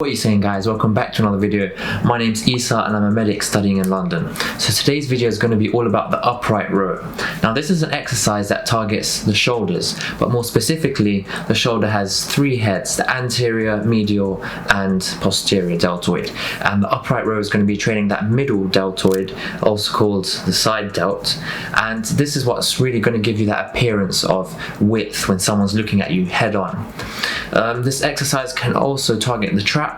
What are you saying, guys? Welcome back to another video. My name's Isa and I'm a medic studying in London. So today's video is going to be all about the upright row. Now this is an exercise that targets the shoulders, but more specifically the shoulder has three heads: the anterior, medial and posterior deltoid. And the upright row is going to be training that middle deltoid, also called the side delt. And this is what's really going to give you that appearance of width when someone's looking at you head on. This exercise can also target the traps,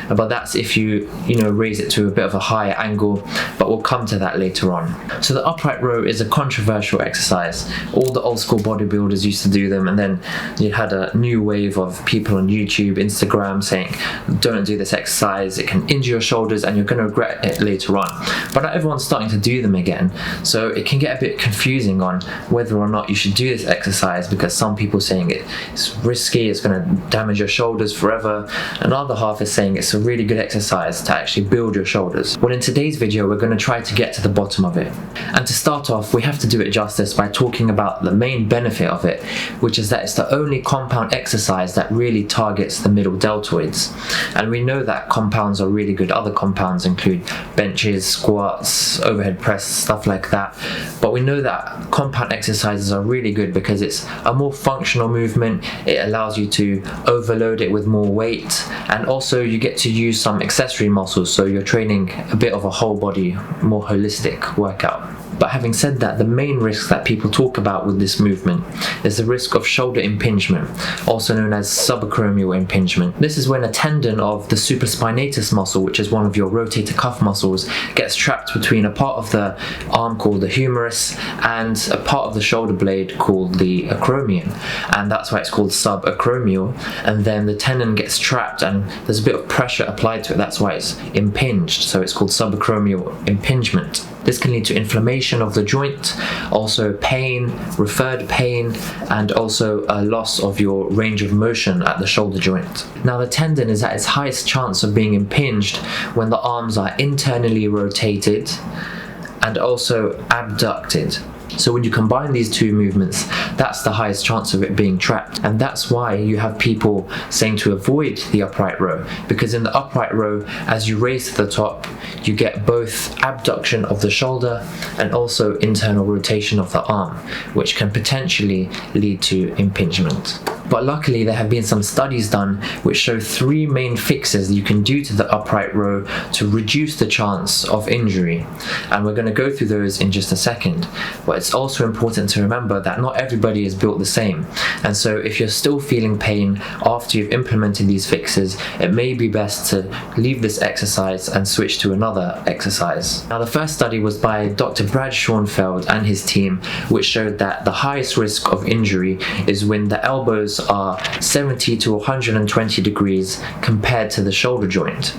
but that's if you raise it to a bit of a higher angle, but we'll come to that later on. So the upright row is a controversial exercise. All the old school bodybuilders used to do them, and then you had a new wave of people on YouTube, Instagram saying don't do this exercise, it can injure your shoulders and you're going to regret it later on. But not everyone's starting to do them again, so it can get a bit confusing on whether or not you should do this exercise, because some people saying it's risky, it's going to damage your shoulders forever, and other half is saying it's a really good exercise to actually build your shoulders. Well, in today's video we're going to try to get to the bottom of it, and to start off we have to do it justice by talking about the main benefit of it, which is that it's the only compound exercise that really targets the middle deltoids. And we know that compounds are really good. Other compounds include benches, squats, overhead press, stuff like that, but we know that compound exercises are really good because it's a more functional movement. It allows you to overload it with more weight, and also you get to use some accessory muscles, so you're training a bit of a whole body, more holistic workout. But having said that, the main risk that people talk about with this movement is the risk of shoulder impingement, also known as subacromial impingement. This is when a tendon of the supraspinatus muscle, which is one of your rotator cuff muscles, gets trapped between a part of the arm called the humerus and a part of the shoulder blade called the acromion, and that's why it's called subacromial. And then the tendon gets trapped and there's a bit of pressure applied to it, that's why it's impinged, so it's called subacromial impingement. This can lead to inflammation of the joint, also pain, referred pain, and also a loss of your range of motion at the shoulder joint. Now the tendon is at its highest chance of being impinged when the arms are internally rotated and also abducted. So when you combine these two movements, that's the highest chance of it being trapped. And that's why you have people saying to avoid the upright row, because in the upright row, as you raise to the top, you get both abduction of the shoulder and also internal rotation of the arm, which can potentially lead to impingement. But luckily there have been some studies done which show three main fixes you can do to the upright row to reduce the chance of injury, and we're going to go through those in just a second. But it's also important to remember that not everybody is built the same, and so if you're still feeling pain after you've implemented these fixes, it may be best to leave this exercise and switch to another exercise. Now the first study was by Dr. Brad Schoenfeld and his team, which showed that the highest risk of injury is when the elbows are 70 to 120 degrees compared to the shoulder joint.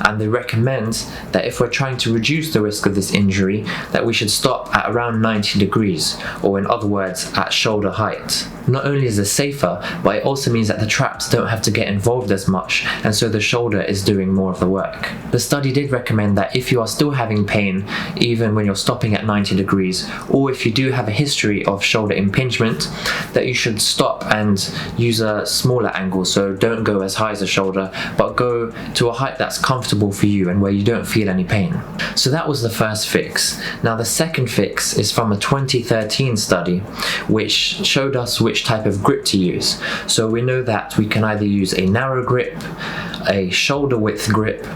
And they recommend that if we're trying to reduce the risk of this injury, that we should stop at around 90 degrees, or in other words, at shoulder height. Not only is this safer, but it also means that the traps don't have to get involved as much, and so the shoulder is doing more of the work. The study did recommend that if you are still having pain, even when you're stopping at 90 degrees, or if you do have a history of shoulder impingement, that you should stop and use a smaller angle. So don't go as high as the shoulder, but go to a height that's comfortable for you and where you don't feel any pain. So that was the first fix. Now the second fix is from a 2013 study which showed us which type of grip to use. So we know that we can either use a narrow grip, a shoulder width grip,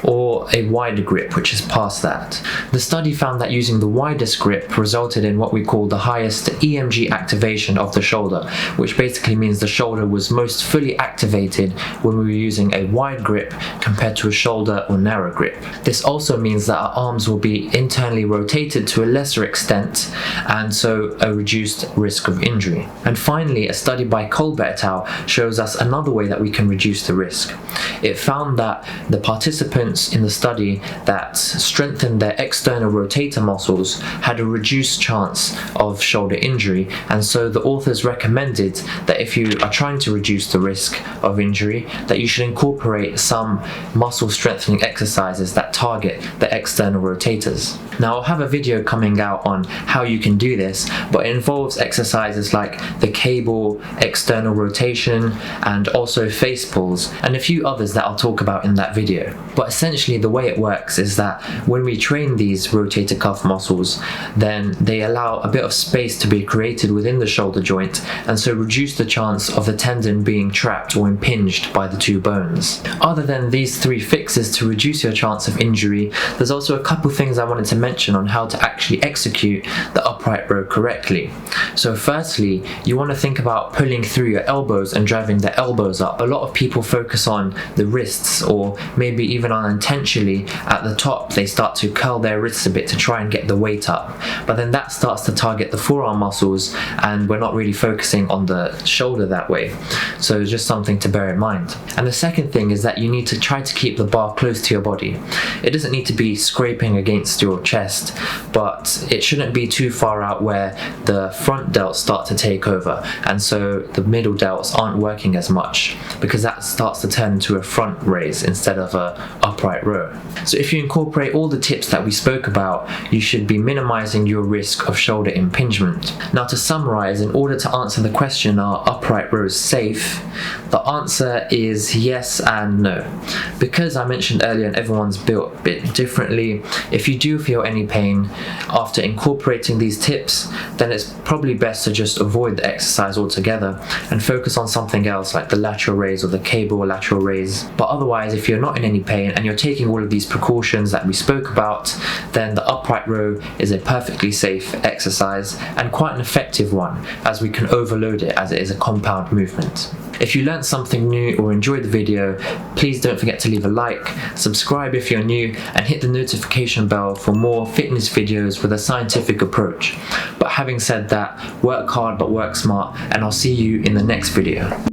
or a wider grip, which is past that. The study found that using the widest grip resulted in what we call the highest EMG activation of the shoulder, which basically means the shoulder was most fully activated when we were using a wide grip compared to a shoulder or narrow grip. This also means that our arms will be internally rotated to a lesser extent, and so a reduced risk of injury. And finally, a study by Colbert et al. Shows us another way that we can reduce the risk. It found that the participants participants in the study that strengthened their external rotator muscles had a reduced chance of shoulder injury, and so the authors recommended that if you are trying to reduce the risk of injury, that you should incorporate some muscle strengthening exercises that target the external rotators. Now, I'll have a video coming out on how you can do this, but it involves exercises like the cable, external rotation, and also face pulls, and a few others that I'll talk about in that video. But essentially the way it works is that when we train these rotator cuff muscles, then they allow a bit of space to be created within the shoulder joint, and so reduce the chance of the tendon being trapped or impinged by the two bones. Other than these three fixes to reduce your chance of injury, there's also a couple things I wanted to mention on how to actually execute the upright row correctly. So firstly, you want to think about pulling through your elbows and driving the elbows up. A lot of people focus on the wrists, or maybe even unintentionally at the top they start to curl their wrists a bit to try and get the weight up, but then that starts to target the forearm muscles and we're not really focusing on the shoulder that way. So just something to bear in mind. And the second thing is that you need to try to keep the bar close to your body. It doesn't need to be scraping against your chest, but it shouldn't be too far out where the front delts start to take over, and so the middle delts aren't working as much, because that starts to turn into a front raise instead of a upright row. So if you incorporate all the tips that we spoke about, you should be minimizing your risk of shoulder impingement. Now, to summarize, in order to answer the question, are upright rows safe? The answer is yes and no. Because I mentioned earlier, and everyone's built a bit differently, if you do feel any pain after incorporating these tips, then it's probably best to just avoid the exercise altogether and focus on something else like the lateral raise or the cable lateral raise. But otherwise, if you're not in any pain and you're taking all of these precautions that we spoke about, then the upright row is a perfectly safe exercise and quite an effective one, as we can overload it as it is a compound movement. If you learned something new or enjoyed the video, please don't forget to leave a like, subscribe if you're new, and hit the notification bell for more fitness videos with a scientific approach. But having said that, work hard but work smart, and I'll see you in the next video.